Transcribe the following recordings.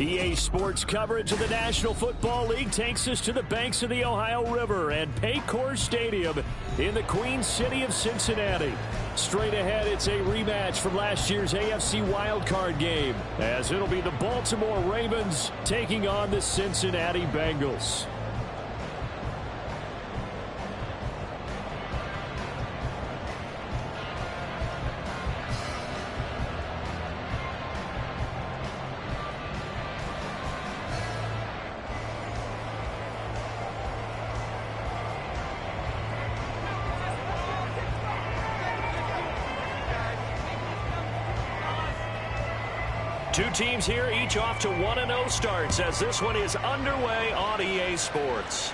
EA Sports coverage of the National Football League takes us to the banks of the Ohio River and Paycor Stadium in the Queen City of Cincinnati. Straight ahead, it's a rematch from last year's AFC wildcard game, as it'll be the Baltimore Ravens taking on the Cincinnati Bengals. Two teams here, each off to 1-0 starts as this one is underway on EA Sports.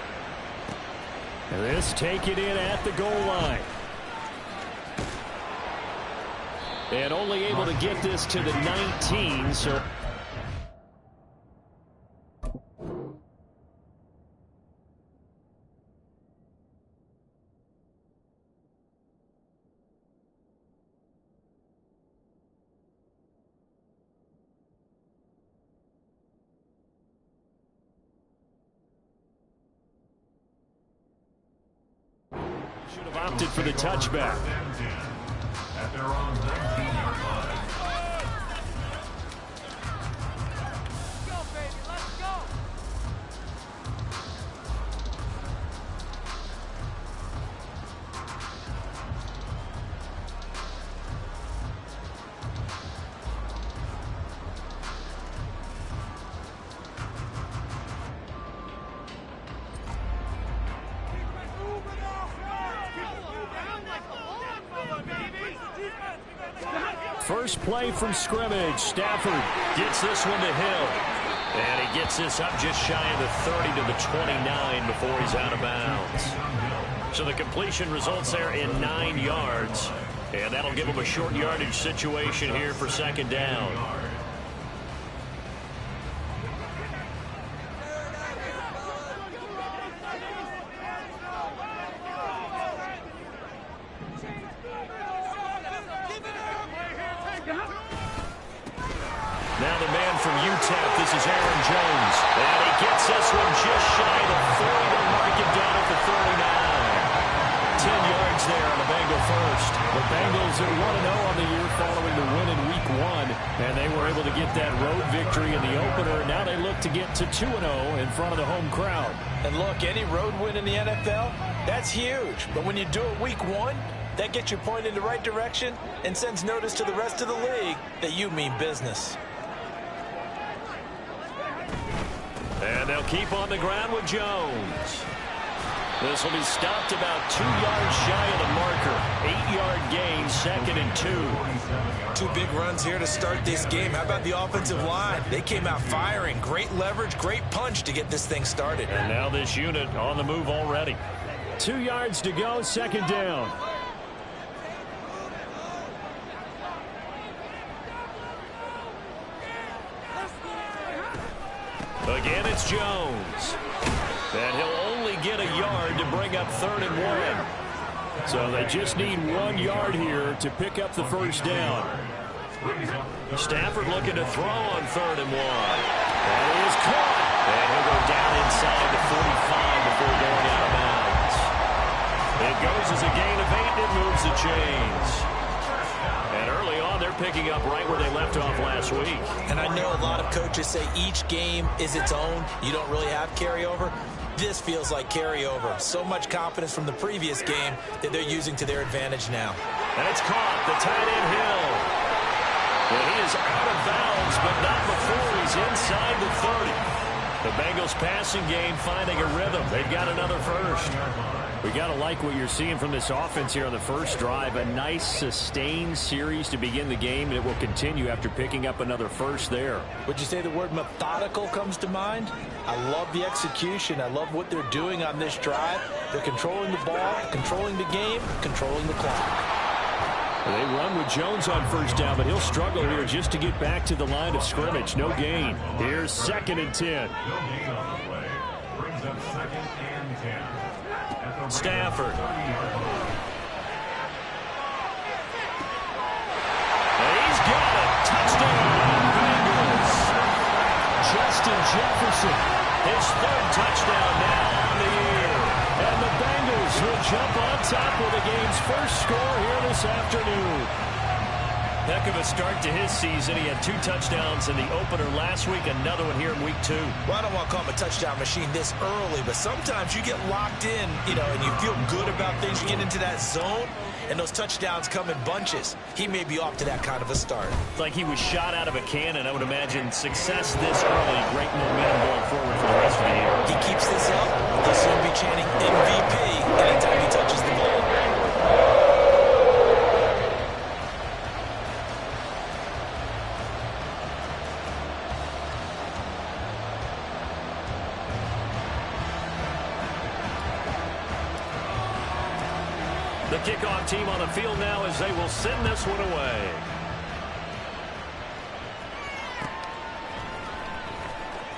And this take it in at the goal line. And only able to get this to the 19, so... should have opted for the touchback. At their own 19-yard line. Let's go, baby. Let's go. First play from scrimmage. Stafford gets this one to Hill. And he gets this up just shy of the 30 to the 29 before he's out of bounds. So the completion results there in 9 yards. And that'll give him a short yardage situation here for second down. Now the man from UTEP, this is Aaron Jones. And he gets this one just shy of the 40. They'll mark him down at the 39. 10 yards there on the Bengal first. The Bengals are 1-0 on the year following the win in Week 1. And they were able to get that road victory in the opener. Now they look to get to 2-0 in front of the home crowd. And look, any road win in the NFL, that's huge. But when you do it Week 1, that gets you pointed in the right direction and sends notice to the rest of the league that you mean business. And they'll keep on the ground with Jones. This will be stopped about 2 yards shy of the marker. 8-yard gain, 2nd and 2. 2 big runs here to start this game. How about the offensive line? They came out firing. Great leverage, great punch to get this thing started. And now this unit on the move already. 2 yards to go, second down. Again, it's Jones. And he'll only get a yard to bring up 3rd and 1. So they just need 1 yard here to pick up the first down. Stafford looking to throw on 3rd and 1. That is caught. And he'll go down inside the 45 before going out of bounds. It goes as a gain of 8 and moves the chains. And early on, they're picking up right where they left off last week. And I know a lot of coaches say each game is its own. You don't really have carryover. This feels like carryover. So much confidence from the previous game that they're using to their advantage now. And it's caught. The tight end Hill. And he is out of bounds, but not before he's inside the 30. The Bengals passing game finding a rhythm. They've got another first. We got to like what you're seeing from this offense here on the first drive. A nice sustained series to begin the game, and it will continue after picking up another first there. Would you say the word methodical comes to mind? I love the execution. I love what they're doing on this drive. They're controlling the ball, controlling the game, controlling the clock. They run with Jones on first down, but he'll struggle here just to get back to the line of scrimmage. No gain. Here's 2nd and 10. Brings up 2nd and 10. Stafford. And he's got it. Touchdown, Bengals. His third touchdown now on the year. And the Bengals will jump on top with the game's first score here this afternoon. Heck of a start to his season. He had 2 touchdowns in the opener last week, another one here in week 2. Well, I don't want to call him a touchdown machine this early, but sometimes you get locked in, and you feel good about things. You get into that zone, and those touchdowns come in bunches. He may be off to that kind of a start. Like he was shot out of a cannon. I would imagine success this early. Great momentum going forward for the rest of the year. He keeps this up, he'll soon be chanting MVP anytime he touches the ball. The kickoff team on the field now as they will send this one away.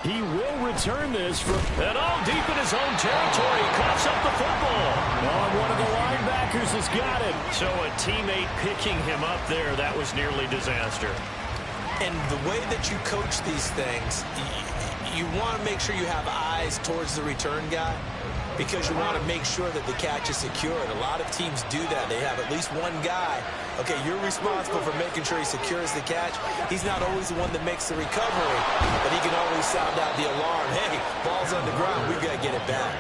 He will return this from and all deep in his own territory. Coughs up the football. Oh, one of the linebackers has got it. So a teammate picking him up there, that was nearly disaster. And the way that you coach these things, you want to make sure you have eyes towards the return guy, because you want to make sure that the catch is secured. A lot of teams do that. They have at least one guy. Okay, you're responsible for making sure he secures the catch. He's not always the one that makes the recovery, but he can always sound out the alarm. Hey, ball's on the ground. We've got to get it back.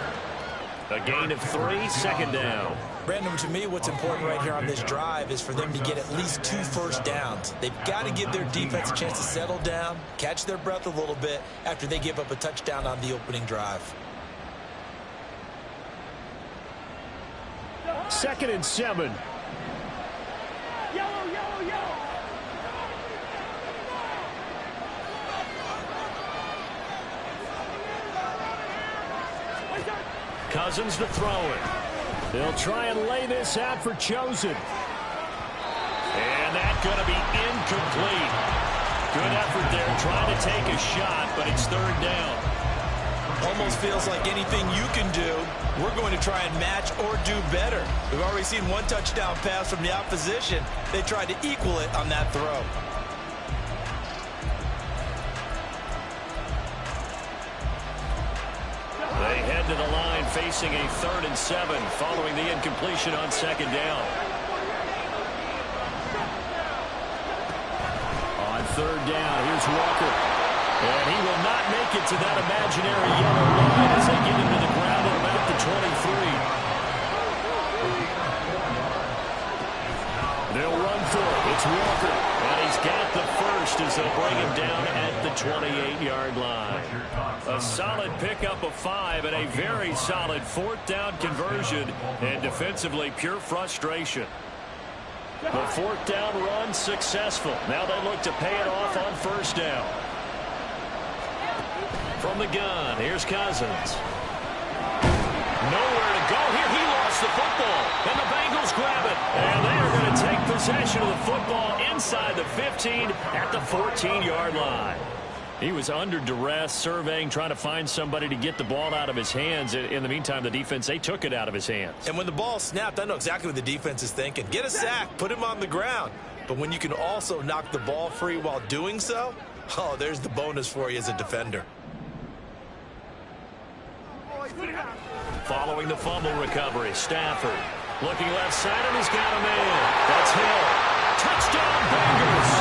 A gain of 3, second down. Brandon, to me, what's important right here on this drive is for them to get at least 2 first downs. They've got to give their defense a chance to settle down, catch their breath a little bit after they give up a touchdown on the opening drive. 2nd and 7. Yellow, yellow, yellow. Cousins to throw it. They'll try and lay this out for Chosen. And that's going to be incomplete. Good effort there trying to take a shot, but it's 3rd down. Almost feels like anything you can do, we're going to try and match or do better. We've already seen 1 touchdown pass from the opposition. They tried to equal it on that throw. They head to the line facing a 3rd and 7 following the incompletion on 2nd down. On 3rd down, here's Walker. And he will not make it to that imaginary yellow line as they get him to the ground at about the 23. They'll run for it. It's Walker. And he's got the first as they'll bring him down at the 28-yard line. A solid pickup of 5 and a very solid 4th down conversion. And defensively, pure frustration. The 4th down run successful. Now they look to pay it off on 1st down. From the gun, here's Cousins. Nowhere to go here. He lost the football. And the Bengals grab it. And they are going to take possession of the football inside the 15 at the 14-yard line. He was under duress, surveying, trying to find somebody to get the ball out of his hands. In the meantime, the defense, they took it out of his hands. And when the ball snapped, I know exactly what the defense is thinking. Get a sack, put him on the ground. But when you can also knock the ball free while doing so, oh, there's the bonus for you as a defender. Following the fumble recovery, Stafford looking left side, and he's got a man. That's Hill. Touchdown, Bengals.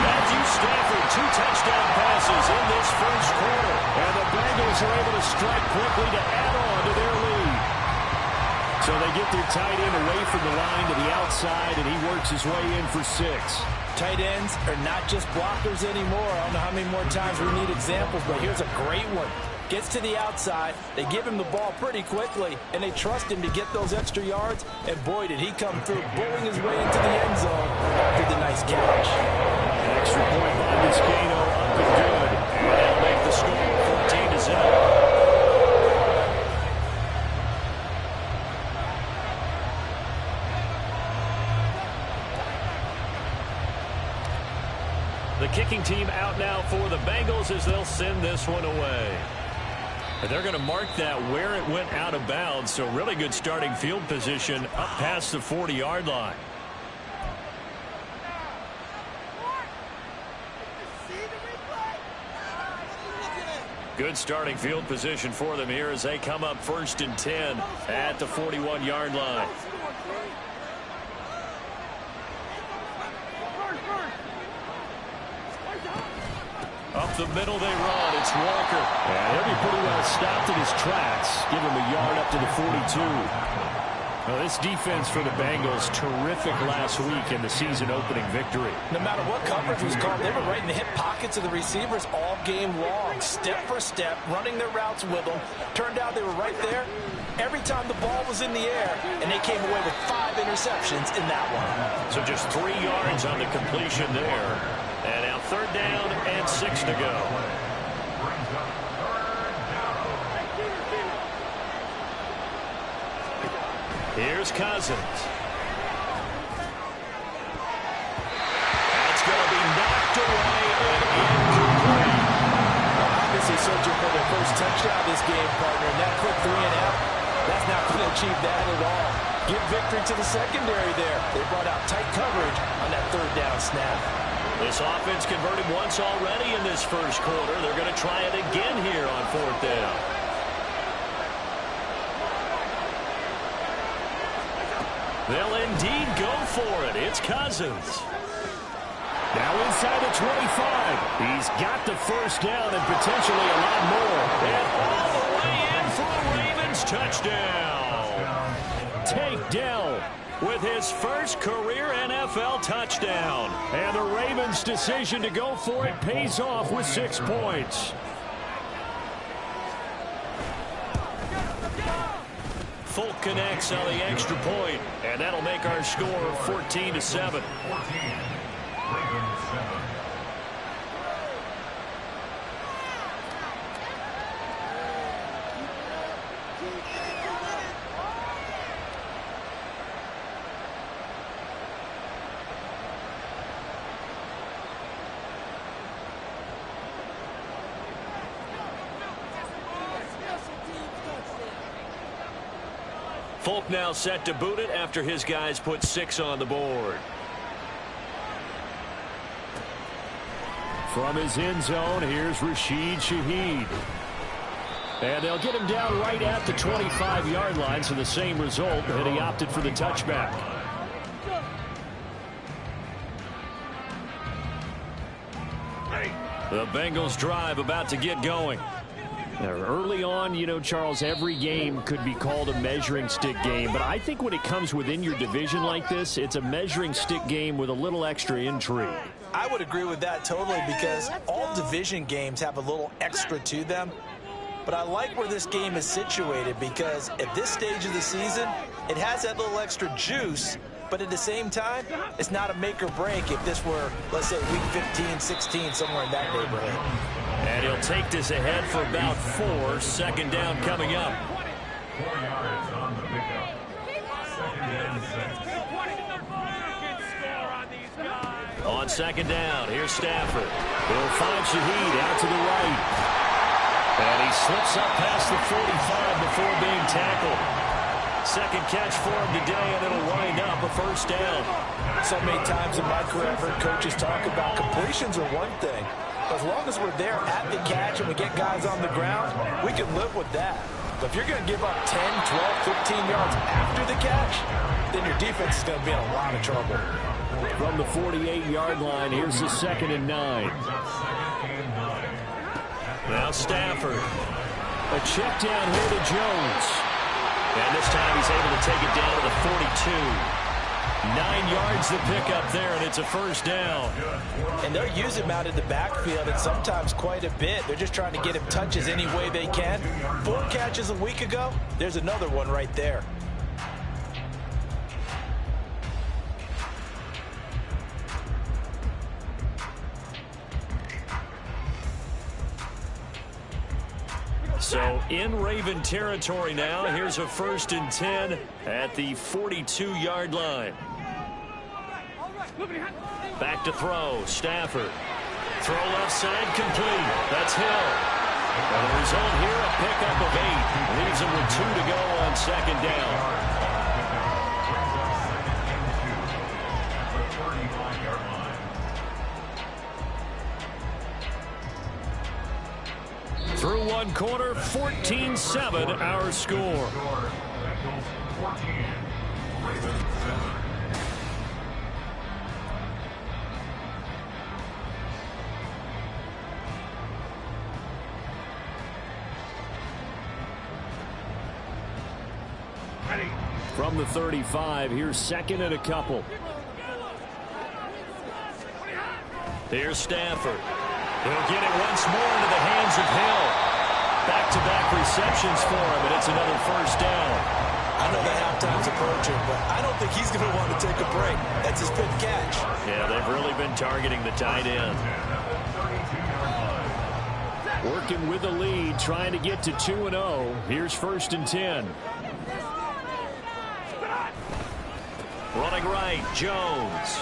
Matthew Stafford, 2 touchdown passes in this first quarter. And the Bengals are able to strike quickly to add on to their lead. So they get their tight end away from the line to the outside, and he works his way in for 6. Tight ends are not just blockers anymore. I don't know how many more times we need examples, but here's a great one. Gets to the outside, they give him the ball pretty quickly, and they trust him to get those extra yards, and boy, did he come through, bowling his way into the end zone after the nice catch. An extra point by Vizcaino, up and good, and that'll make the score 14-0. The kicking team out now for the Bengals as they'll send this one away. And they're going to mark that where it went out of bounds, so really good starting field position up past the 40-yard line. Good starting field position for them here as they come up 1st and 10 at the 41-yard line. Up the middle they run. It's Walker. And he'll be pretty well stopped in his tracks. Give him a yard up to the 42. Well, this defense for the Bengals, terrific last week in the season-opening victory. No matter what coverage was called, they were right in the hip pockets of the receivers all game long, step for step, running their routes with them. Turned out they were right there every time the ball was in the air, and they came away with 5 interceptions in that one. So just 3 yards on the completion there. And now 3rd down and 6 to go. Here's Cousins. That's going to be knocked away and incomplete. Obviously searching for their first touchdown this game, partner. And that quick 3 and out, that's not going to achieve that at all. Give victory to the secondary there. They brought out tight coverage on that 3rd down snap. This offense converted once already in this first quarter. They're going to try it again here on 4th down. They'll indeed go for it. It's Cousins. Now inside the 25. He's got the first down and potentially a lot more. And all the way in for a Ravens touchdown. Take Dell with his first career NFL touchdown. And the Ravens' decision to go for it pays off with 6 points. Folk connects on the extra point, and that'll make our score 14-7. Folk now set to boot it after his guys put 6 on the board. From his end zone, here's Rashid Shaheed. And they'll get him down right at the 25-yard line, so the same result, and he opted for the touchback. The Bengals drive about to get going. Now, early on, you know, Charles, every game could be called a measuring stick game. But I think when it comes within your division like this, it's a measuring stick game with a little extra intrigue. I would agree with that totally because all division games have a little extra to them. But I like where this game is situated because at this stage of the season, it has that little extra juice. But at the same time, it's not a make or break if this were, let's say, week 15, 16, somewhere in that neighborhood. And he'll take this ahead for about 4. 2nd down coming up. 4 yards on the pickup. 2nd and 6. On 2nd down, here's Stafford. He'll find Shaheed out to the right. And he slips up past the 45 before being tackled. 2nd catch for him today, and it'll wind up a 1st down. So many times in my career, I've heard coaches talk about completions are one thing. As long as we're there at the catch and we get guys on the ground, we can live with that. But if you're going to give up 10, 12, 15 yards after the catch, then your defense is going to be in a lot of trouble. From the 48-yard line, here's the 2nd and 9. Now Stafford. A check down here to Jones. And this time he's able to take it down to the 42. 9 yards to pick up there, and it's a 1st down. And they're using him out in the backfield, and sometimes quite a bit. They're just trying to get him touches any way they can. 4 catches a week ago, there's another one right there. So in Raven territory now. Here's a 1st and 10 at the 42-yard line. Back to throw. Stafford. Throw left side complete. That's Hill. And the result here, a pickup of 8. Leaves him with 2 to go on 2nd down. Through one quarter, 14-7 our score. Bengals 14, Ravens 7. From the 35, here's second and a couple. Here's Stafford. He'll get it once more into the hands of Hill. Back-to-back receptions for him, and it's another first down. I know that halftime's approaching, but I don't think he's going to want to take a break. That's his fifth catch. Yeah, they've really been targeting the tight end. Working with the lead, trying to get to 2-0. Here's first and 10. Running right, Jones.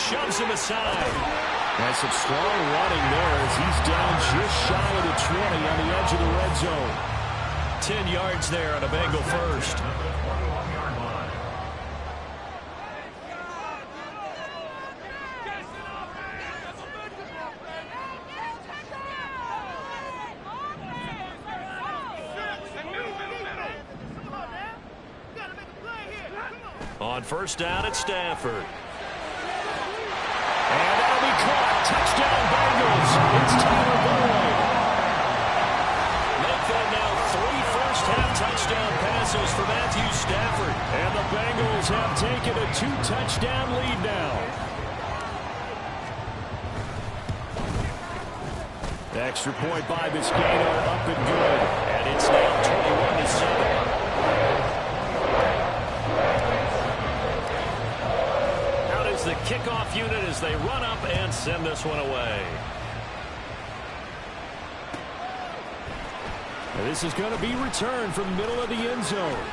Shoves him aside. Has some strong running there as he's down just shy of the 20 on the edge of the red zone. 10 yards there on a Bengal first. On first down, it's Stafford. And that'll be caught. Touchdown, Bengals. It's Tyler Boyd. Make that now 3 first-half touchdown passes for Matthew Stafford. And the Bengals have taken a 2-touchdown lead now. The extra point by Biscayne up and good. And it's now 21-7. The kickoff unit as they run up and send this one away. This is going to be returned from the middle of the end zone.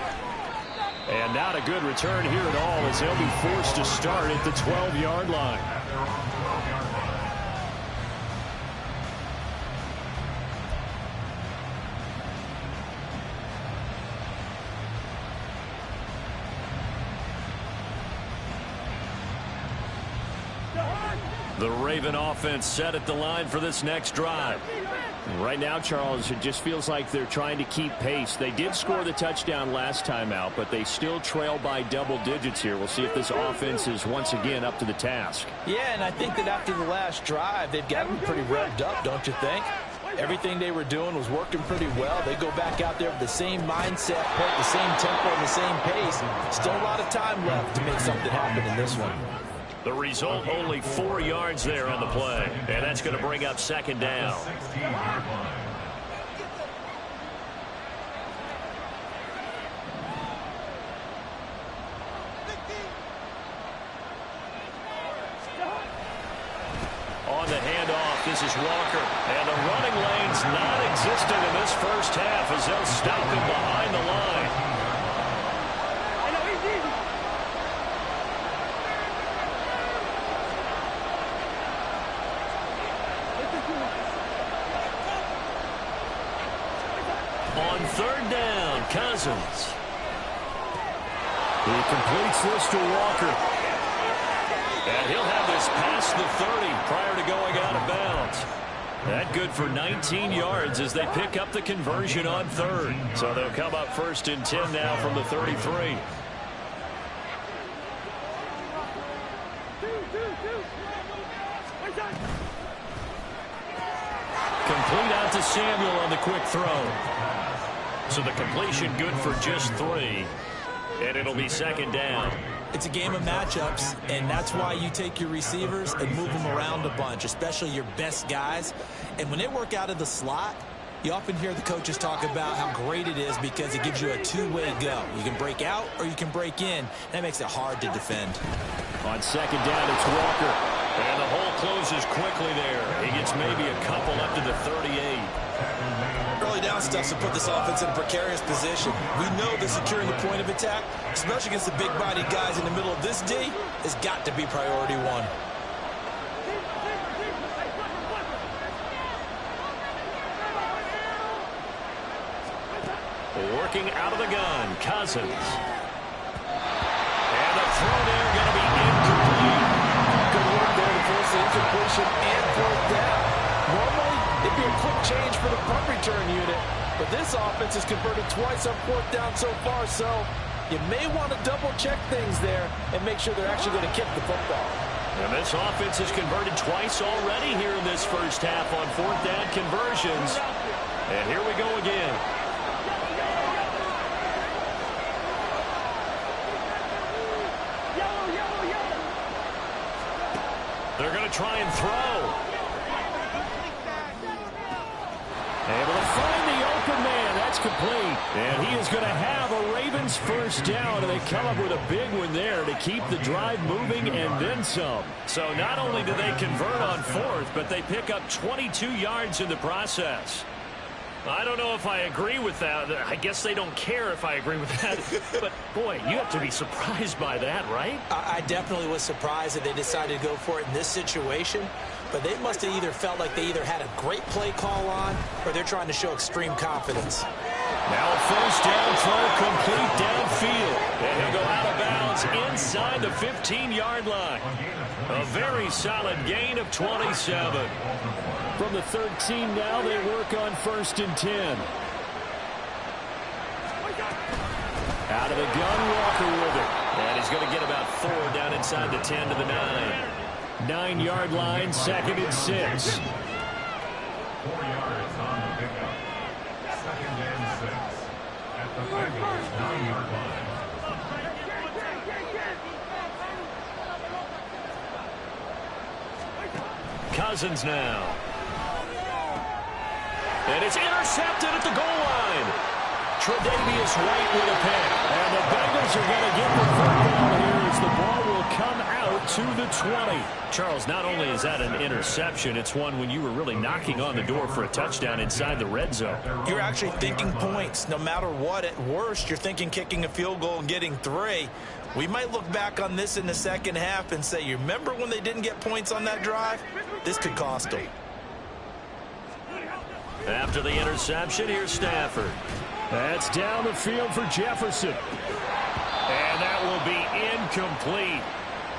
And not a good return here at all as they'll be forced to start at the 12-yard line. The Raven offense set at the line for this next drive. Right now, Charles, it just feels like they're trying to keep pace. They did score the touchdown last time out, but they still trail by double digits here. We'll see if this offense is once again up to the task. Yeah, and I think that after the last drive, they've got them pretty revved up, don't you think? Everything they were doing was working pretty well. They go back out there with the same mindset, the same tempo, and the same pace. Still a lot of time left to make something happen in this one. The result, only 4 yards there on the play. And that's going to bring up second down. On the handoff, this is Walker. And the running lane's non-existent in this first half as they'll stop him behind the line. On third down, Cousins. He completes this to Walker. And he'll have this past the 30 prior to going out of bounds. That good for 19 yards as they pick up the conversion on third. So they'll come up first and 10 now from the 33. Complete out to Samuel on the quick throw. So the completion good for just 3. And it'll be second down. It's a game of matchups, and that's why you take your receivers and move them around a bunch, especially your best guys. And when they work out of the slot, you often hear the coaches talk about how great it is because it gives you a two-way go. You can break out or you can break in. That makes it hard to defend. On second down, it's Walker. And the hole closes quickly there. He gets maybe a couple up to the 38. Early down stuff to put this offense in a precarious position. We know that securing the point of attack, especially against the big-bodied guys in the middle of this D, has got to be priority one. Working out of the gun, Cousins. And the throw there going to be incomplete. Good work there to force the incompletion and fourth down. Normally, it'd be a quick change for the punt offense has converted twice on 4th down so far, so you may want to double-check things there and make sure they're actually going to kick the football. And this offense has converted twice already here in this first half on 4th down conversions. And here we go again. They're going to try and throw. Able to find the open man. That's complete. And he is going to have a Ravens first down. And they come up with a big one there to keep the drive moving and then some. So not only do they convert on 4th, but they pick up 22 yards in the process. I don't know if I agree with that. I guess they don't care if I agree with that. But, boy, you have to be surprised by that, right? I definitely was surprised that they decided to go for it in this situation. But they must have either felt like they either had a great play call on or they're trying to show extreme confidence. Now a first down throw complete downfield. And he'll go out of bounds inside the 15-yard line. A very solid gain of 27. From the 13 now, they work on 1st and 10. Out of the gun, Walker with it. And he's going to get about 4 down inside the 10 to the 9. 9-yard line, 2nd and 6. 4 yards on the pickup. 2nd and 6 at the Bengals 9-yard line. Cousins now. And it's intercepted at the goal line. Tre'Davious White with a pick. And the Bengals are going to get the football here as the ball will come out to the 20. Charles, not only is that an interception, it's one when you were really knocking on the door for a touchdown inside the red zone. You're actually thinking points. No matter what, at worst, you're thinking kicking a field goal and getting 3. We might look back on this in the second half and say, you remember when they didn't get points on that drive? This could cost them. After the interception, here's Stafford. That's down the field for Jefferson. And that will be incomplete.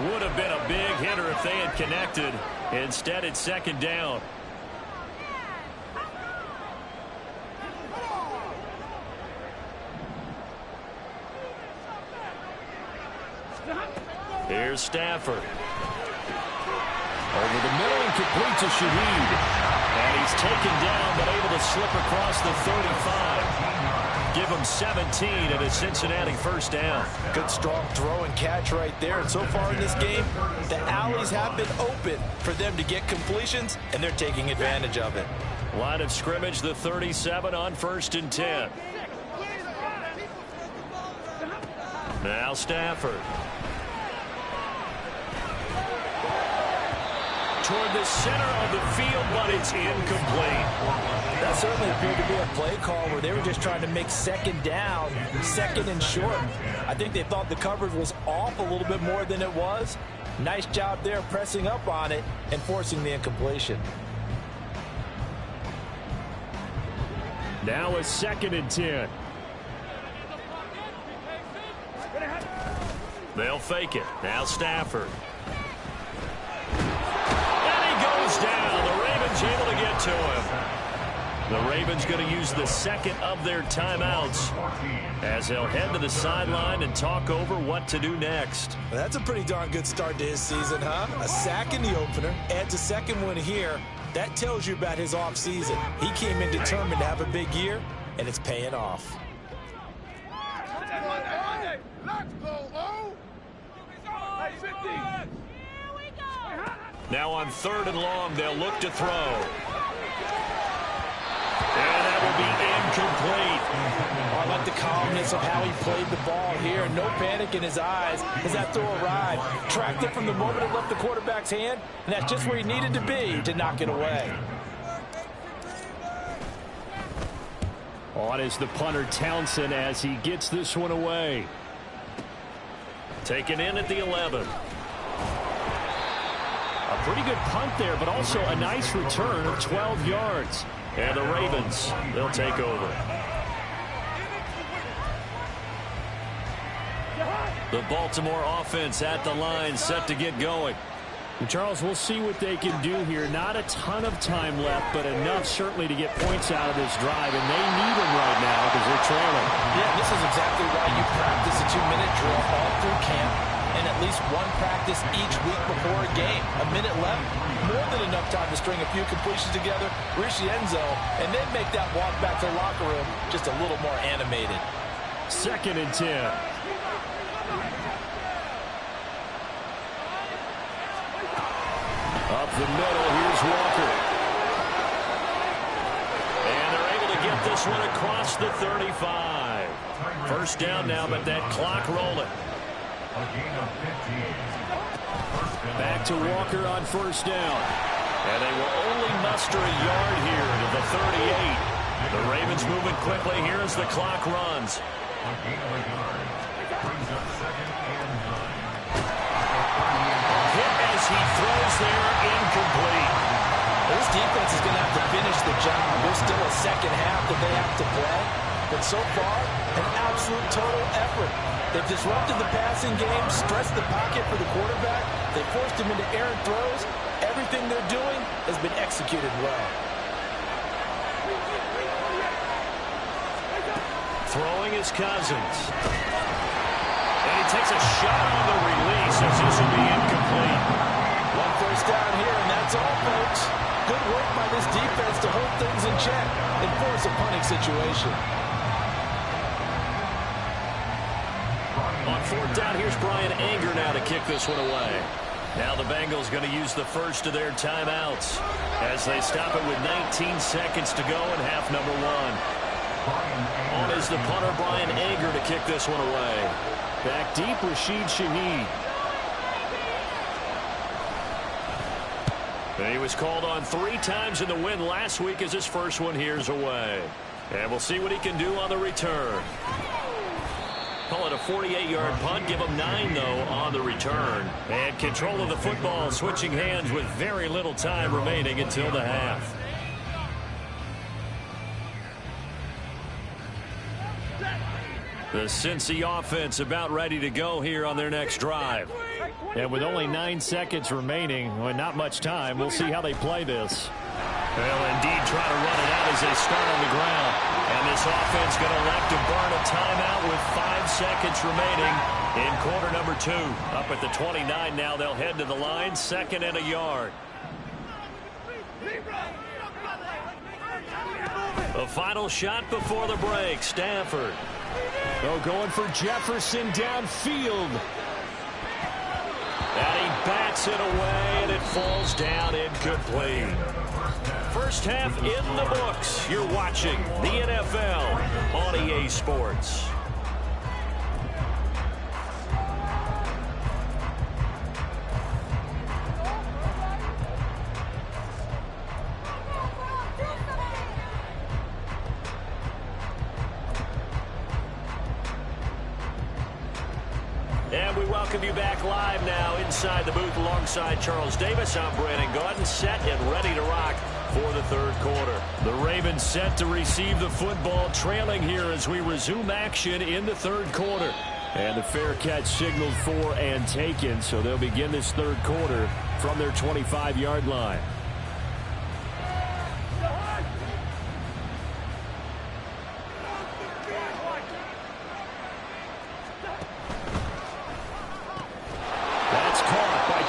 Would have been a big hitter if they had connected. Instead, it's 2nd down. Here's Stafford. Over the middle and complete to Shaheed. And he's taken down, but able to slip across the 35. Give him 17 and a Cincinnati first down. Good strong throw and catch right there. And so far in this game, the alleys have been open for them to get completions, and they're taking advantage of it. Line of scrimmage, the 37 on 1st and 10. Now Stafford. Toward the center of the field, but it's incomplete. That certainly appeared to be a play call where they were just trying to make 2nd down, 2nd and short. I think they thought the coverage was off a little bit more than it was. Nice job there pressing up on it and forcing the incompletion. Now a 2nd and 10. They'll fake it. Now Stafford. Down. The Ravens able to get to him. The Ravens going to use the 2nd of their timeouts as they'll head to the sideline and talk over what to do next. Well, that's a pretty darn good start to his season, huh? A sack in the opener, adds a 2nd one here. That tells you about his offseason. He came in determined to have a big year, and it's paying off. Now on 3rd and long, they'll look to throw. And that will be incomplete. I like the calmness of how he played the ball here. No panic in his eyes as that throw arrived. Tracked it from the moment it left the quarterback's hand, and that's just where he needed to be to knock it away. On is the punter Townsend as he gets this one away. Taken in at the 11. A pretty good punt there, but also a nice return of 12 yards. And the Ravens, they'll take over. The Baltimore offense at the line, set to get going. Charles, we'll see what they can do here. Not a ton of time left, but enough certainly to get points out of this drive, and they need them right now because they're trailing. Yeah, this is exactly why you practice a 2-minute drill all through camp and at least one practice each week before a game. A minute left, more than enough time to string a few completions together, reach the end zone, and then make that walk back to the locker room just a little more animated. 2nd and 10. Up the middle, here's Walker. And they're able to get this one across the 35. First down now, but that clock rolling. Back to Walker on first down. And they will only muster a yard here to the 38. The Ravens moving quickly here as the clock runs. Hit as he throws there, incomplete. This defense is going to have to finish the job. There's still a second half that they have to play. But so far, an absolute total effort. They've disrupted the passing game, stressed the pocket for the quarterback. They forced him into errant throws. Everything they're doing has been executed well. Throwing is Cousins. And he takes a shot on the release as this will be incomplete. One first down here, and that's all, folks. Good work by this defense to hold things in check and force a punting situation. On 4th down, here's Brian Anger now to kick this one away. Now the Bengals going to use the first of their timeouts as they stop it with 19 seconds to go in half number 1. On is the punter, Brian Anger, to kick this one away. Back deep, Rashid Shaheed. He was called on 3 times in the win last week as his first one here's away. And we'll see what he can do on the return. Call it a 48-yard punt. Give him 9, though, on the return. And control of the football, switching hands with very little time remaining until the half. The Cincy offense about ready to go here on their next drive. And with only 9 seconds remaining, well, not much time, we'll see how they play this. They'll indeed try to run it out as they start on the ground. And this offense going to elect to burn a timeout with 5 seconds remaining in quarter number 2. Up at the 29 now, they'll head to the line, 2nd and a yard. The final shot before the break, Stafford. Oh, going for Jefferson downfield. And he bats it away, and it falls down incomplete. First half in the books. You're watching the NFL on EA Sports. And we welcome you back live now inside the booth alongside Charles Davis. I'm Brandon Gaudin, set and ready to rock for the 3rd quarter. The Ravens set to receive the football, trailing here as we resume action in the 3rd quarter. And the fair catch signaled for and taken, so they'll begin this 3rd quarter from their 25-yard line.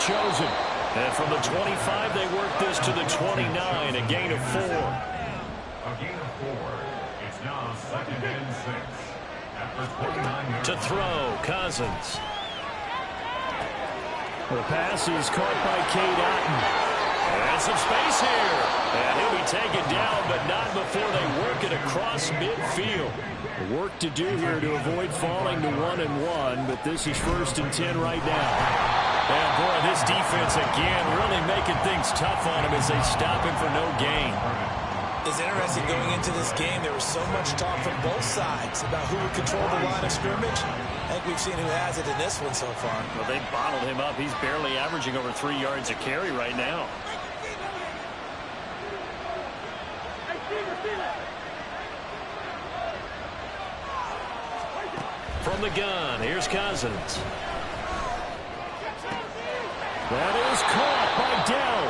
Chosen. And from the 25, they work this to the 29, a gain of 4. A gain of 4. It's now 2nd and 6. After 29 yards. To throw, Cousins. The pass is caught by Cade Otton. And some space here. And he'll be taken down, but not before they work it across midfield. Work to do here to avoid falling to 1-1, but this is 1st and 10 right now. And, boy, this defense, again, really making things tough on him as they stop him for no gain. It's interesting going into this game. There was so much talk from both sides about who would control the line of scrimmage. I think we've seen who has it in this one so far. Well, they bottled him up. He's barely averaging over 3 yards a carry right now. From the gun, here's Cousins. That is caught. down.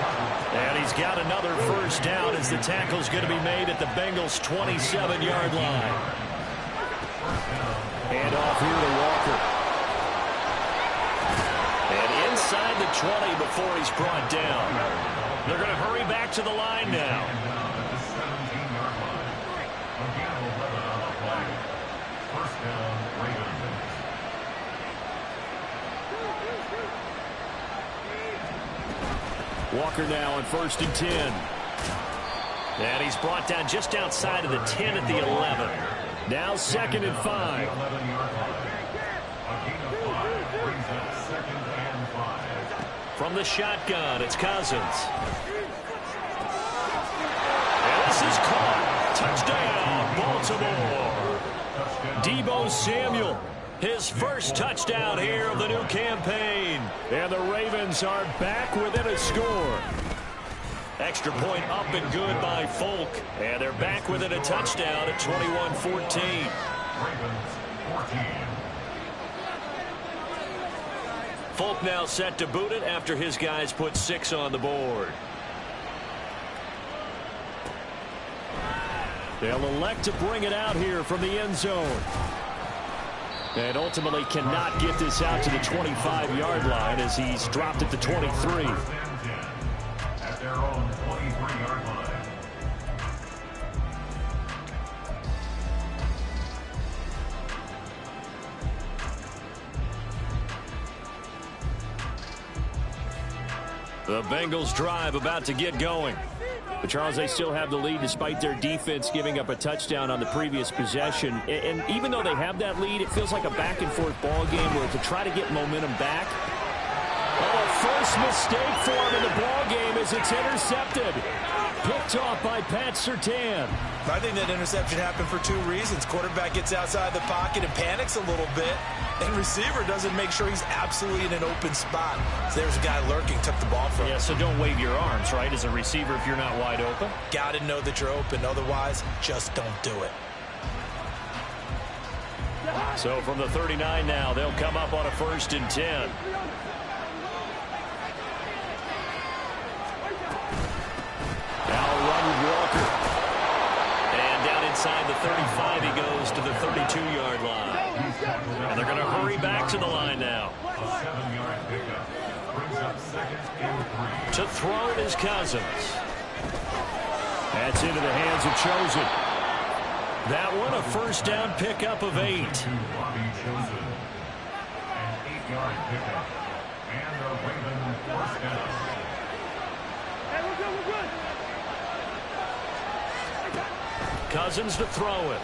And he's got another first down as the tackle's going to be made at the Bengals' 27-yard line. And off here to Walker. And inside the 20 before he's brought down. They're going to hurry back to the line now. Walker now on 1st and 10. And he's brought down just outside of the 10 at the 11. Now 2nd and 5. From the shotgun, it's Cousins. And this is caught. Touchdown, Baltimore. Deebo Samuel. His first touchdown here of the new campaign. And the Ravens are back within a score. Extra point up and good by Folk. And they're back within a touchdown at 21-14. Folk now set to boot it after his guys put 6 on the board. They'll elect to bring it out here from the end zone. And ultimately cannot get this out to the 25-yard line as he's dropped at the 23. At their own 23-yard line. The Bengals drive about to get going. But, Charles, they still have the lead despite their defense giving up a touchdown on the previous possession. And even though they have that lead, it feels like a back-and-forth ball game where to try to get momentum back. Oh, first mistake for him in the ball game as it's intercepted. Picked off by Pat Surtain. I think that interception happened for 2 reasons. Quarterback gets outside the pocket and panics a little bit. And receiver doesn't make sure he's absolutely in an open spot. So there's a guy lurking, took the ball from him. Yeah, so don't wave your arms, right, as a receiver if you're not wide open. Got to know that you're open. Otherwise, just don't do it. So from the 39 now, they'll come up on a 1st and 10. Now run with Walker. And down inside the 35, he goes to the 32-yard line. And they're going to hurry back to the line now. A 7-yard pickup brings up 2nd and 3. To throw it is Cousins. That's into the hands of Chosen. That one a first down pickup of 8. To Bobby Chosen. An 8-yard pickup. And a Raven first down. Cousins to throw it.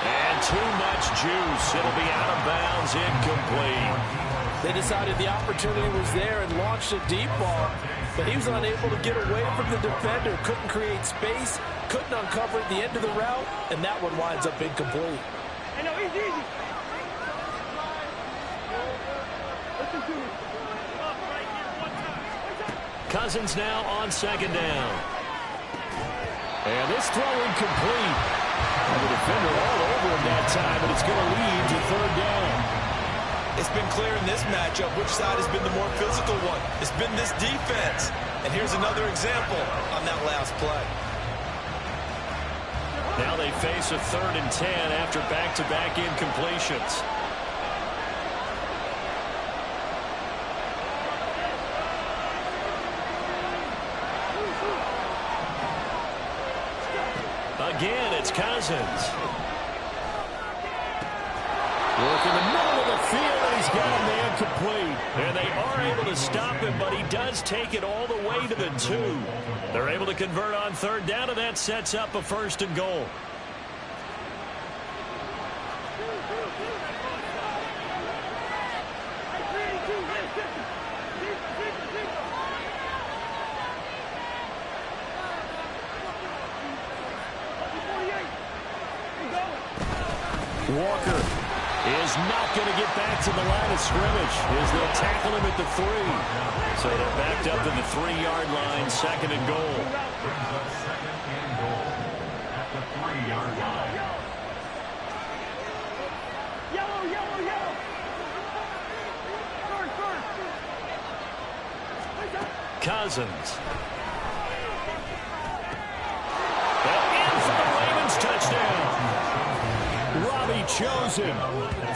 And too much juice. It'll be out of bounds, incomplete. They decided the opportunity was there and launched a deep ball, but he was unable to get away from the defender, couldn't create space, couldn't uncover at the end of the route, and that one winds up incomplete. Cousins now on 2nd down. And this throw incomplete. And the defender all over him that time, but it's going to lead to 3rd down. It's been clear in this matchup which side has been the more physical one. It's been this defense. And here's another example on that last play. Now they face a 3rd and 10 after back-to-back incompletions. Again, it's Cousins. Look in the middle of the field, and he's got a man complete. And they are able to stop him, but he does take it all the way to the 2. They're able to convert on 3rd down, and that sets up a 1st and goal. Walker is not going to get back to the line of scrimmage as they'll tackle him at the 3. So they're backed up to the 3-yard line, 2nd and goal. Brings up 2nd and goal at the 3-yard line. Yellow. Cousins. And in for the Ravens touchdown. Robbie chosen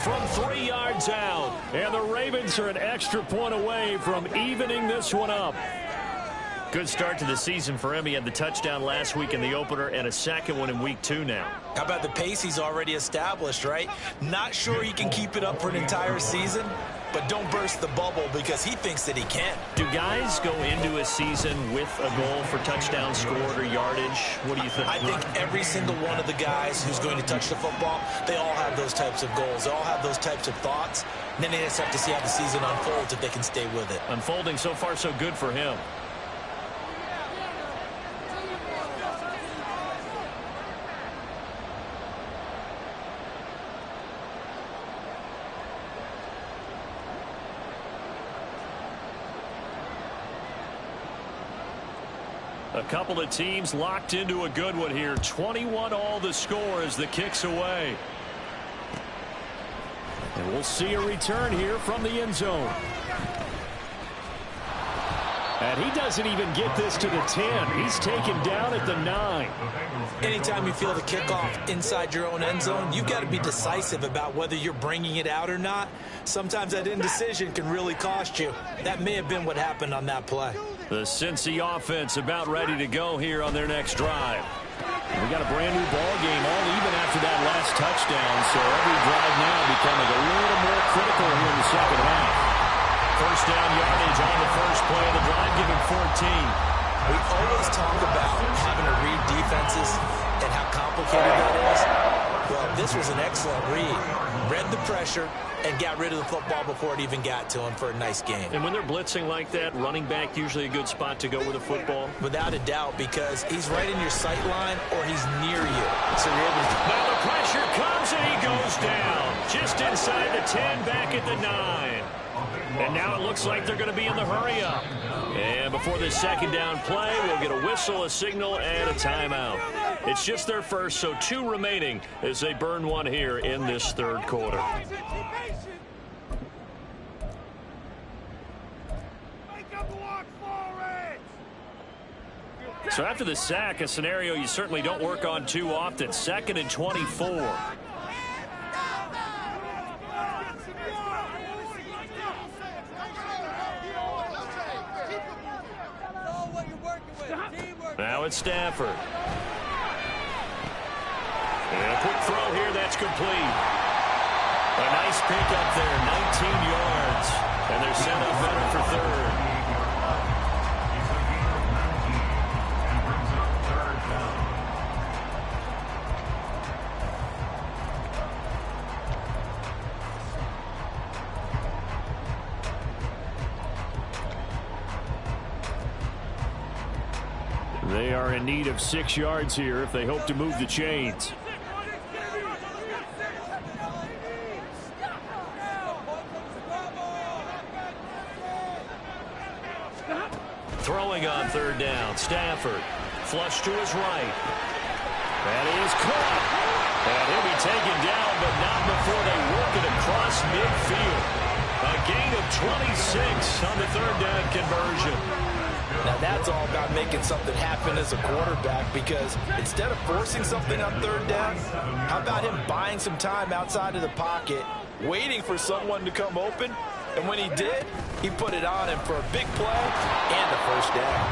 from 3 yards out. And the Ravens are an extra point away from evening this one up. Good start to the season for him. He had the touchdown last week in the opener and a second one in week 2 now. How about the pace he's already established, right? Not sure he can keep it up for an entire season, but don't burst the bubble because he thinks that he can. Do guys go into a season with a goal for touchdown scored or yardage? What do you think? I think every single one of the guys who's going to touch the football, they all have those types of goals. They all have those types of thoughts. And then they just have to see how the season unfolds if they can stay with it. Unfolding so far so good for him. A couple of teams locked into a good one here. 21 all the score as the kick's away. And we'll see a return here from the end zone. And he doesn't even get this to the 10. He's taken down at the 9. Anytime you feel the kickoff inside your own end zone, you've got to be decisive about whether you're bringing it out or not. Sometimes that indecision can really cost you. That may have been what happened on that play. The Cincy offense about ready to go here on their next drive. We got a brand new ball game all even after that last touchdown, so every drive now becoming a little more critical here in the second half. First down yardage on the first play of the drive, giving 14. We always talk about having to read defenses and how complicated that is. Well, this was an excellent read. Read the pressure and got rid of the football before it even got to him for a nice game. And when they're blitzing like that, running back usually a good spot to go with a football? Without a doubt, because he's right in your sight line or he's near you. So you're able to... Now the pressure comes and he goes down. Just inside the 10, back at the 9. And now it looks like they're going to be in the hurry-up. And before this second down play, we'll get a whistle, a signal, and a timeout. It's just their first, so 2 remaining as they burn one here in this third quarter. So after the sack, a scenario you certainly don't work on too often. 2nd and 24. Now it's Stafford. And a quick throw here, that's complete. A nice pickup there, 19 yards. And they're set up better for third. They are in need of 6 yards here if they hope to move the chains. Throwing on third down, Stafford. Flush to his right. That is caught. And he'll be taken down, but not before they work it across midfield. A gain of 26 on the third down conversion. Now that's all about making something happen as a quarterback, because instead of forcing something on third down, how about him buying some time outside of the pocket, waiting for someone to come open, and when he did, he put it on him for a big play and the first down.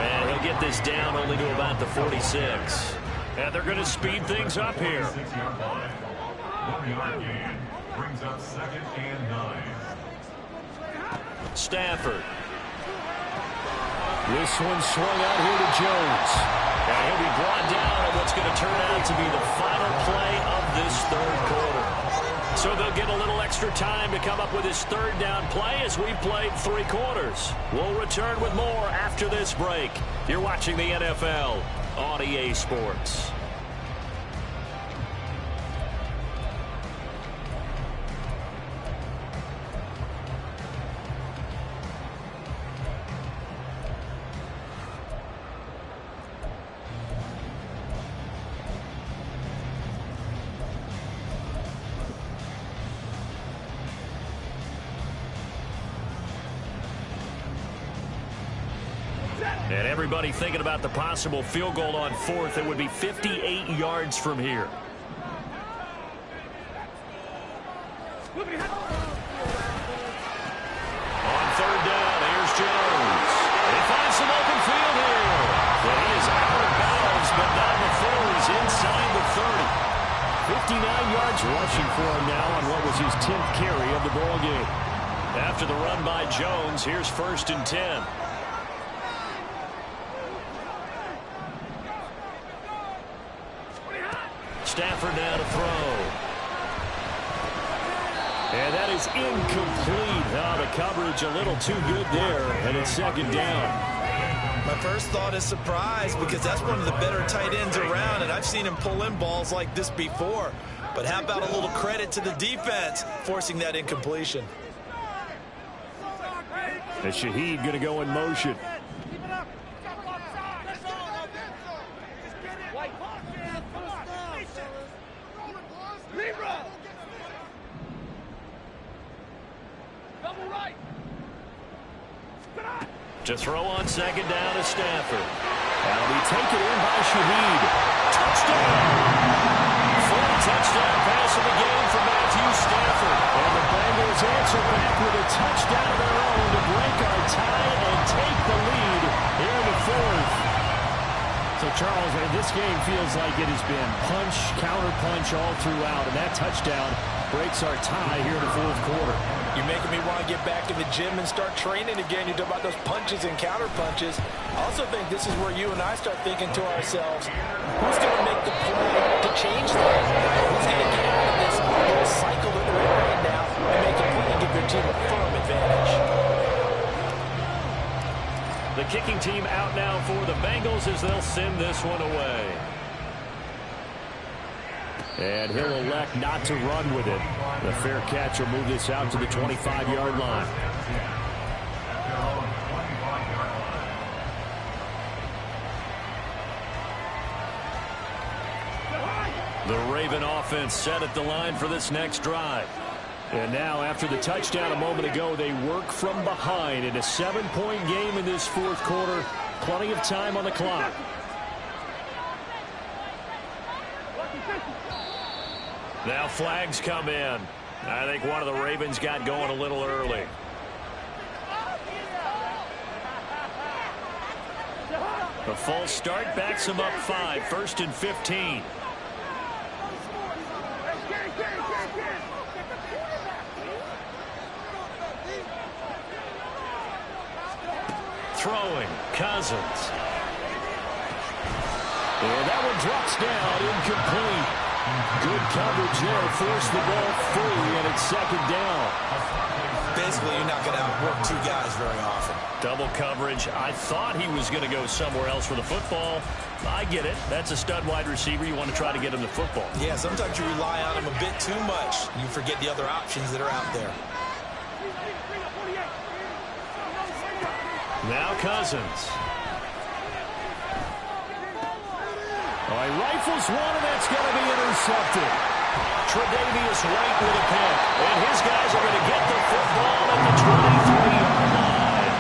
And he'll get this down only to about the 46. And they're going to speed things up here. 1-yard gain brings up 2nd and 9. Stafford. This one swung out here to Jones. And he'll be brought down on what's going to turn out to be the final play of this third quarter. So they'll get a little extra time to come up with his third down play as we've played 3 quarters. We'll return with more after this break. You're watching the NFL on EA Sports. And everybody thinking about the possible field goal on fourth. It would be 58 yards from here. On third down, here's Jones. He finds some open field here. And he is out of bounds, but not before he's inside the 30. 59 yards rushing for him now on what was his 10th carry of the ball game. After the run by Jones, here's 1st and 10. Stafford now to throw. And that is incomplete. The coverage a little too good there, and it's 2nd down. My first thought is surprise, because that's one of the better tight ends around, and I've seen him pull in balls like this before. But how about a little credit to the defense forcing that incompletion? And Shaheed going to go in motion. To throw on 2nd down is Stafford. That'll be taken in by Shaheed. Touchdown! 4th touchdown pass of the game for Matthew Stafford. And the Bengals answer back with a touchdown of their own to break our tie and take the lead here in the 4th. So, Charles, this game feels like it has been punch, counter-punch all throughout, and that touchdown breaks our tie here in the 4th quarter. You're making me want to get back in the gym and start training again. You talk about those punches and counter punches. I also think this is where you and I start thinking to ourselves, who's going to make the play to change that? Who's going to get out of this little cycle that they're in right now and make a play and give their team a firm advantage? The kicking team out now for the Bengals as they'll send this one away. And he'll elect not to run with it. The fair catch will move this out to the 25-yard line. The Raven offense set at the line for this next drive. And now, after the touchdown a moment ago, they work from behind in a 7-point game in this 4th quarter. Plenty of time on the clock. Now flags come in. I think one of the Ravens got going a little early. The false start backs him up 5. 1st and 15. Throwing, Cousins. And that one drops down, incomplete. Good coverage there, forced the ball free, and it's 2nd down. Basically, you're not going to outwork 2 guys very often. Double coverage. I thought he was going to go somewhere else for the football. I get it. That's a stud wide receiver. You want to try to get him the football. Yeah, sometimes you rely on him a bit too much. You forget the other options that are out there. Now Cousins. Oh, he rifles one, and that's going to be intercepted. Tre'Davious White with a pick. And his guys are going to get the football at the 23-yard line.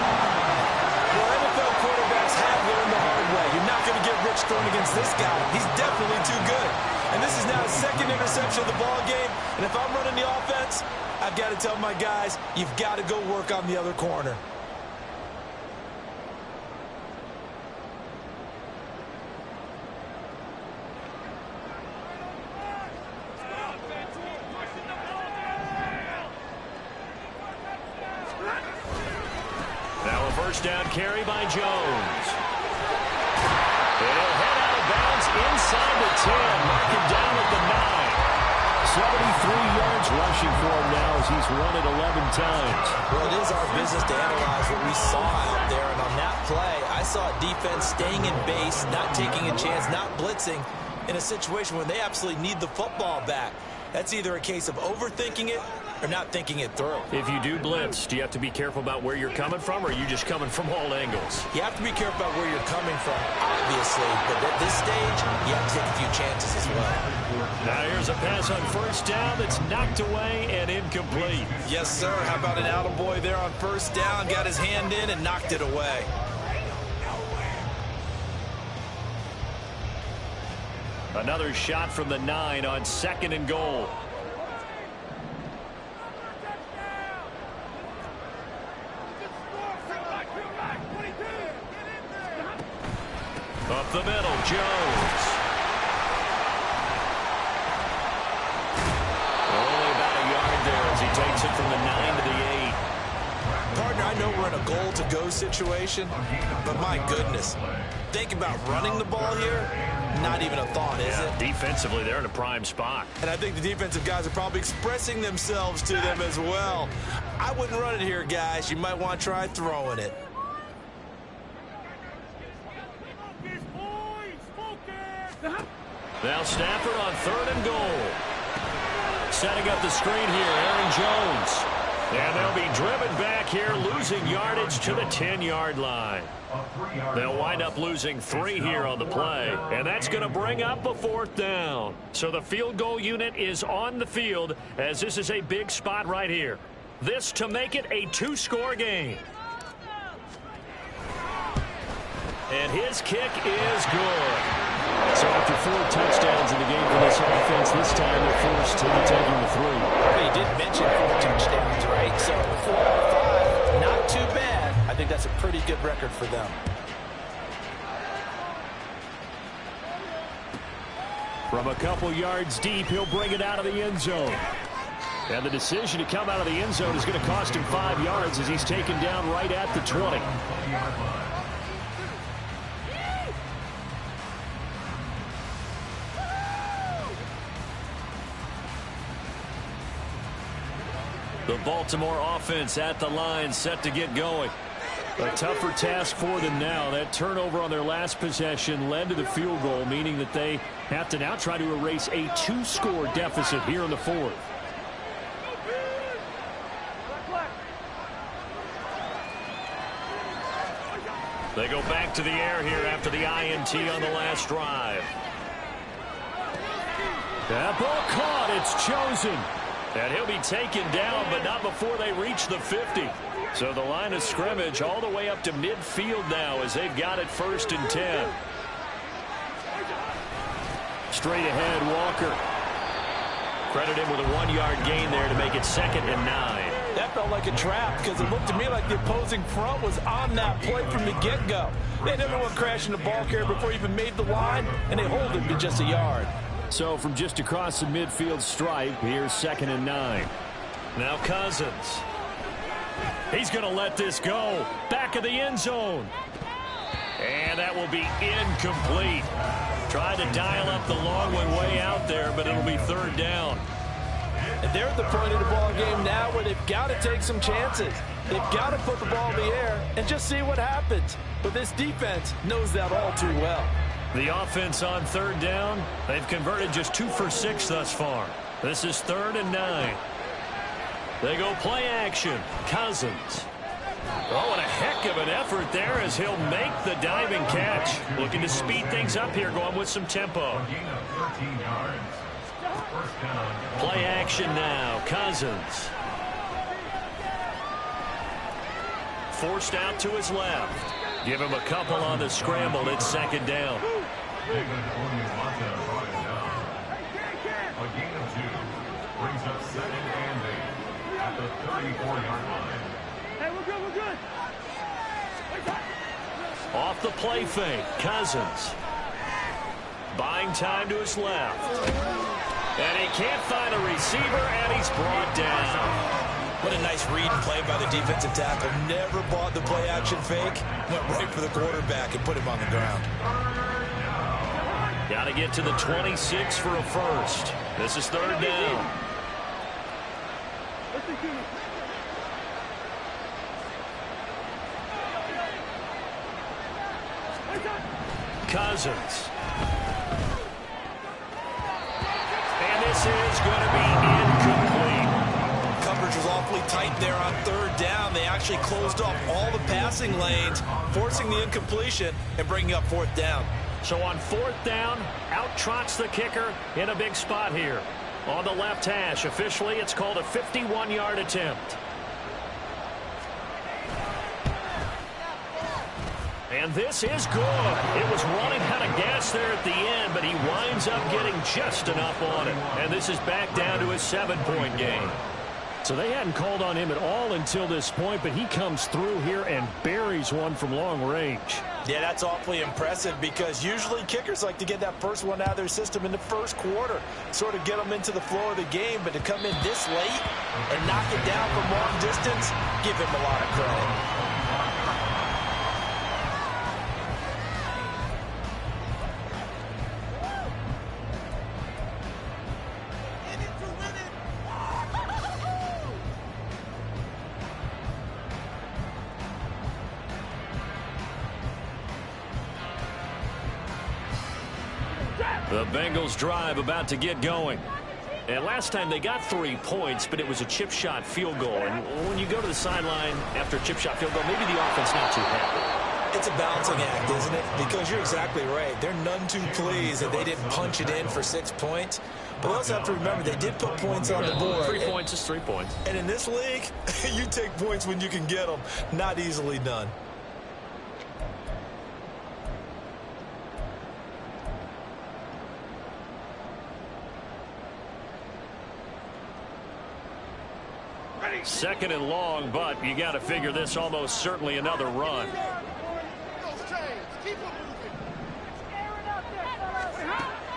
Well, NFL quarterbacks have learned the hard way. You're not going to get rich throwing against this guy. He's definitely too good. And this is now his 2nd interception of the ball game. And if I'm running the offense, I've got to tell my guys, you've got to go work on the other corner. Down carry by Jones. And he'll head out of bounds inside the 10. Mark him down at the 9. 73 yards rushing for him now as he's run it 11 times. Well, it is our business to analyze what we saw out there. And on that play, I saw a defense staying in base, not taking a chance, not blitzing in a situation where they absolutely need the football back. That's either a case of overthinking it or not thinking it through. If you do blitz, do you have to be careful about where you're coming from, or are you just coming from all angles? You have to be careful about where you're coming from, obviously. But at this stage, you have to take a few chances as well. Now here's a pass on 1st down that's knocked away and incomplete. Yes, sir. How about an attaboy there on 1st down? Got his hand in and knocked it away. Another shot from the 9 on 2nd and goal. Up the middle, Jones. Only about a yard there as he takes it from the 9 to the 8. Partner, I know we're in a goal-to-go situation, but my goodness, think about running the ball here. Not even a thought, is it? Defensively, they're in a prime spot. And I think the defensive guys are probably expressing themselves to them as well. I wouldn't run it here, guys. You might want to try throwing it. Now Stafford on 3rd and goal. Setting up the screen here, Aaron Jones. And they'll be driven back here, losing yardage to the 10-yard line. They'll wind up losing 3 here on the play, and that's going to bring up a 4th down. So the field goal unit is on the field, as this is a big spot right here. This to make it a 2-score game. And his kick is good. So after 4 touchdowns in the game for this offense, this time they're forced to be taking the 3. He did mention 4 touchdowns, right? So 4 out of 5, not too bad. I think that's a pretty good record for them. From a couple yards deep, he'll bring it out of the end zone. And the decision to come out of the end zone is going to cost him 5 yards as he's taken down right at the 20. The Baltimore offense at the line, set to get going. A tougher task for them now. That turnover on their last possession led to the field goal, meaning that they have to now try to erase a 2-score deficit here in the 4th. They go back to the air here after the INT on the last drive. That ball caught. It's chosen. And he'll be taken down, but not before they reach the 50. So the line of scrimmage all the way up to midfield now as they've got it 1st and 10. Straight ahead, Walker. Credit him with a 1-yard gain there to make it 2nd and 9. That felt like a trap because it looked to me like the opposing front was on that play from the get-go. They had everyone crashing the ball carrier before he even made the line, and they hold him to just a yard. So from just across the midfield stripe, here's 2nd and 9. Now Cousins. He's going to let this go. Back of the end zone. And that will be incomplete. Tried to dial up the long one way out there, but it'll be 3rd down. And they're at the point of the ball game now where they've got to take some chances. They've got to put the ball in the air and just see what happens. But this defense knows that all too well. The offense on 3rd down, they've converted just 2 for 6 thus far. This is 3rd and 9. They go play action. Cousins. Oh, and a heck of an effort there as he'll make the diving catch. Looking to speed things up here, going with some tempo. Play action now. Cousins. Forced out to his left. Give him a couple on the scramble. It's 2nd down. A gain of 2 brings up 2nd and 8 at the 34-yard line. Hey, we're good, we're good. Off the play fake, Cousins. Buying time to his left. And he can't find a receiver, and he's brought down. What a nice read and play by the defensive tackle. Never bought the play-action fake. Went right for the quarterback and put him on the ground. Got to get to the 26 for a first. This is 3rd down. Cousins. And this is going to be incomplete. Coverage was awfully tight there on 3rd down. They actually closed off all the passing lanes, forcing the incompletion and bringing up 4th down. So on 4th down, out trots the kicker in a big spot here. On the left hash, officially it's called a 51-yard attempt. And this is good. It was running out of gas there at the end, but he winds up getting just enough on it. And this is back down to a 7-point game. So they hadn't called on him at all until this point, but he comes through here and buries one from long range. Yeah, that's awfully impressive because usually kickers like to get that first one out of their system in the first quarter, sort of get them into the flow of the game, but to come in this late and knock it down from long distance, give him a lot of credit. The Bengals drive about to get going. And last time they got 3 points, but it was a chip shot field goal. And when you go to the sideline after a chip shot field goal, maybe the offense not too happy. It's a balancing act, isn't it? Because you're exactly right. They're none too pleased that they didn't punch it in for 6 points. But we also have to remember they did put points on the board. 3 points is 3 points. And in this league, you take points when you can get them. Not easily done. Second and long, but you got to figure this almost certainly another run.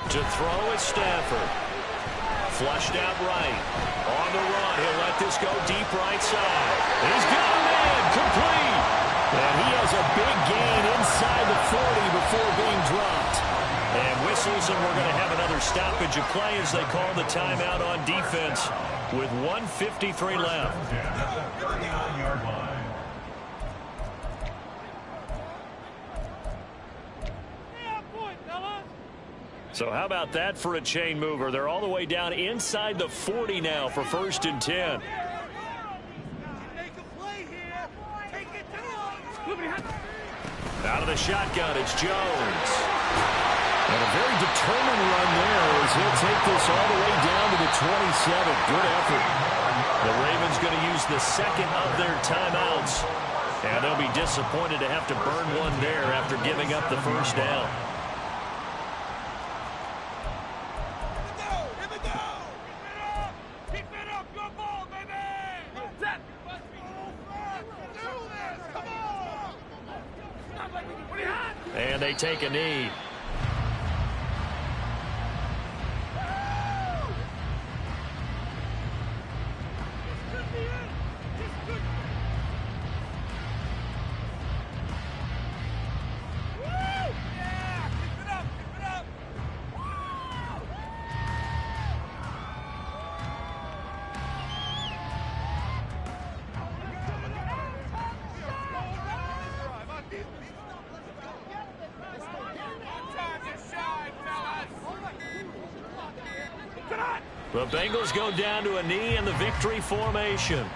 To throw is Stafford. Flushed out right. On the run, he'll let this go deep right side. He's got him in, complete. And he has a big gain inside the 40 before being dropped. And whistles, and we're going to have another stoppage of play as they call the timeout on defense with 1:53 left. So how about that for a chain mover? They're all the way down inside the 40 now for 1st and 10. Out of the shotgun, it's Jones. And a very determined run there as he'll take this all the way down to the 27. Good effort. The Ravens going to use the second of their timeouts. And they'll be disappointed to have to burn one there after giving up the first down. And they take a knee. The Bengals go down to a knee in the victory formation.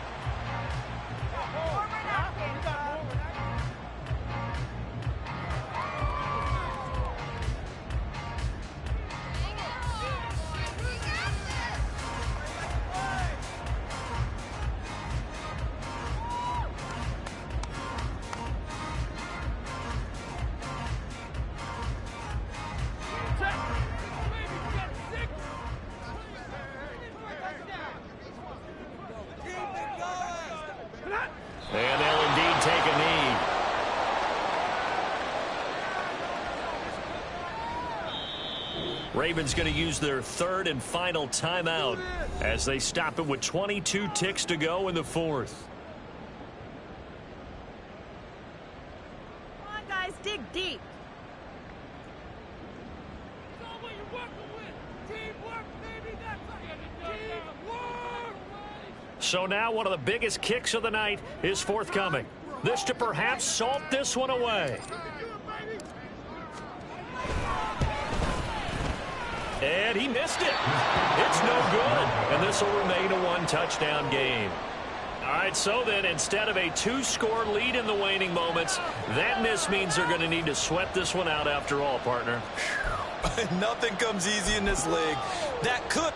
And they'll indeed take a knee. Ravens going to use their third and final timeout as they stop it with 22 ticks to go in the 4th. Come on, guys, dig deep. So now one of the biggest kicks of the night is forthcoming. This to perhaps salt this one away. And he missed it. It's no good. And this will remain a one-touchdown game. All right, so then instead of a 2-score lead in the waning moments, that miss means they're going to need to sweat this one out after all, partner. Nothing comes easy in this league. That could...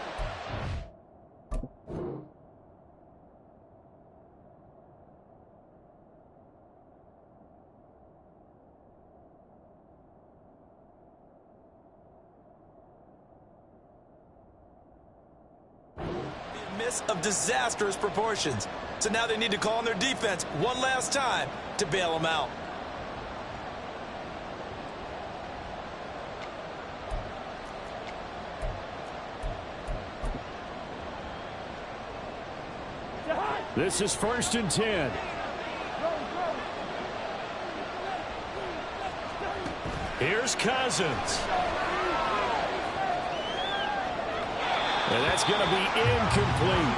miss of disastrous proportions. So now they need to call on their defense one last time to bail them out. This is 1st and 10. Here's Cousins. And that's going to be incomplete.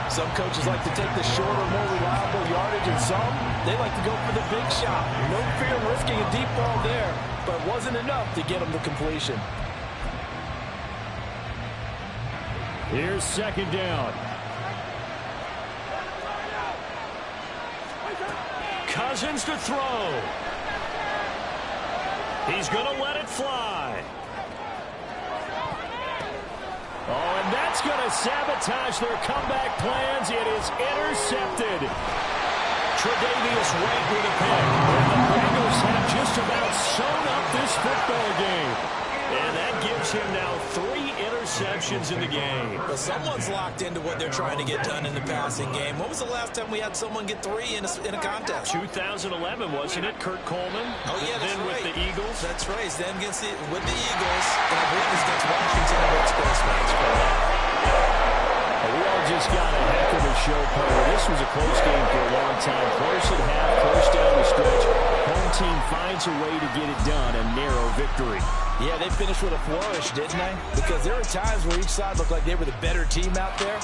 Some coaches like to take the shorter, more reliable yardage, and some, they like to go for the big shot. No fear of risking a deep ball there, but it wasn't enough to get them to completion. Here's 2nd down. Cousins to throw. He's going to let it fly. Oh, and that's going to sabotage their comeback plans. It is intercepted. Tre'Davious White with a pick. And the Bengals have just about sewn up this football game. And that gives him now 3 interceptions in the game. Well, someone's locked into what they're trying to get done in the passing game. When was the last time we had someone get 3 in a contest? 2011, wasn't it? Kurt Coleman. Oh, yeah, that's then right. with the Eagles. That's right. Then with the Eagles. And I believe it's against Washington and Express. That's correct. We all just got a heck of a show, player. This was a close game for a long time. Close at half, close down the stretch. Home team finds a way to get it done. A narrow victory. Yeah, they finished with a flourish, didn't they? Because there were times where each side looked like they were the better team out there.